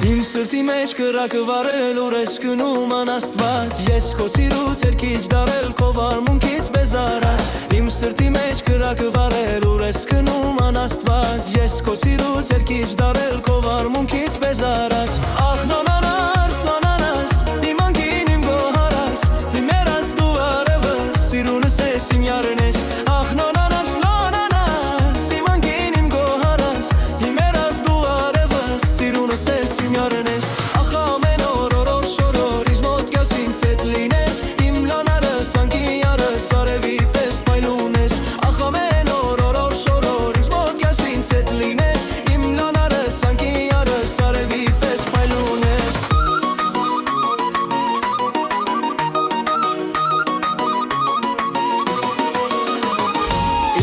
Իմ սրտի մեջ կրակը վարել ուր ես գնում անաստված Ես քո սիրուց երկիչ դարել քո վարմունքից մեզ առաջ Իմ սրտի մեջ կրակը վարել ուր ես գնում անաստված Ես քո սիրուց երկիչ դարել քո վարմունքից մեզ առաջ Ախ նոնանաս նոնանաս իմ անկին իմ գոհարս Իմ երաս դու արևս սիրունս ես իմ յարն ես Ախ նոնանաս նոնանաս իմ անկին իմ գոհարս Իմ երաս դու արևս սիրունս ես իմ յարն ես Ախ ամեն օր շորոր իզ մոտ կաս ինձ հետ լինես Իմ լանարս անկին յարս արևի պես պայլուն ես Ախ ամեն օր շորոր իզ մոտ կաս ինձ հետ լինես Իմ լանարս անկին յարս արևի պես պայլուն ես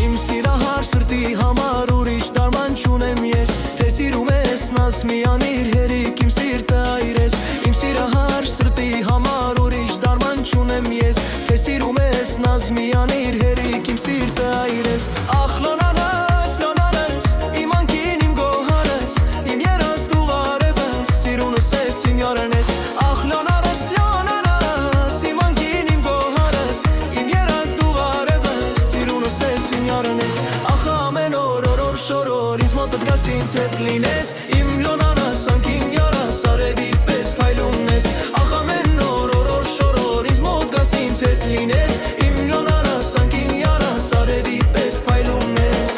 Իմ սիրահար սրտի համար ուրիշ դարման չունեմ ես Թե սիրում ես նաս միանիր հերիք իմ սիրտը այրես Իմ սիրահար սրտի համար ուրիշ դարման չունեմ ես Թե սիրում ես նաս միանիր հերիք իմ սիրտը այրես Ախ լոնանաս լոնանաս իմ անկին իմ գոհարս Իմ երաս դու արևս սիրունս ես իմ յարն ես Ախ լոնանաս լոնանաս իմ անկին իմ գոհարս Իմ երաս դու արևս սիրունս ես իմ յարն ես Ախ ամեն օր շորոր ինձ մոտ դգաս ինձ հետ լինես Իմ լոնանաս անկին յարս արևի պես պայլուն ես Ախ ամեն օր շորոր ինձ մոտ դգաս ինձ հետ լինես Իմ լոնանաս անկին յարս արևի պես պայլուն ես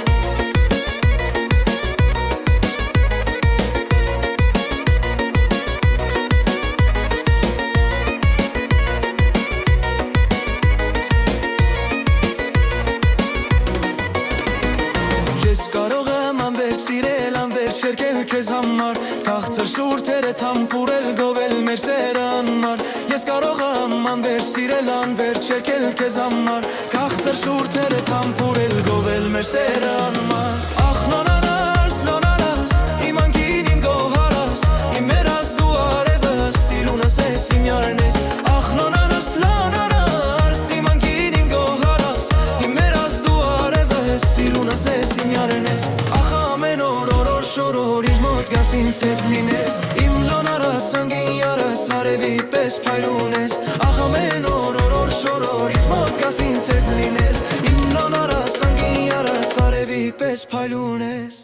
Ես կարող եմ անվերջ սիրել, անվերջ շերկել քեզ համար Քաղցր շուրթերը թամփուրել, գովել մեր սերը անմար Ես կարող եմ անվերջ սիրել, անվերջ շերկել քեզ համար Քաղցր շուրթերը թամփուրել, գովել մեր սերը անմար Ախ նոնանաս, նոնանաս, իմ անկին իմ գոհարս Իմ երաս դու արևս, սիրունս ես իմ յարն ես Ախ նոնանաս, նոնանաս, իմ անկին իմ գոհարս Իմ երաս դու արևս, սիրունս ես իմ յարն ես Ախ ամեն օր շորոր իզ մոտ գաս ինձ հետ լինես Իմ լոնարս անկին յարս արևի պես պայլուն ես Ախ ամեն օր շորոր իզ մոտ գաս ինձ հետ լինես Իմ լոնարս անկին յարս արևի պես պայլուն ես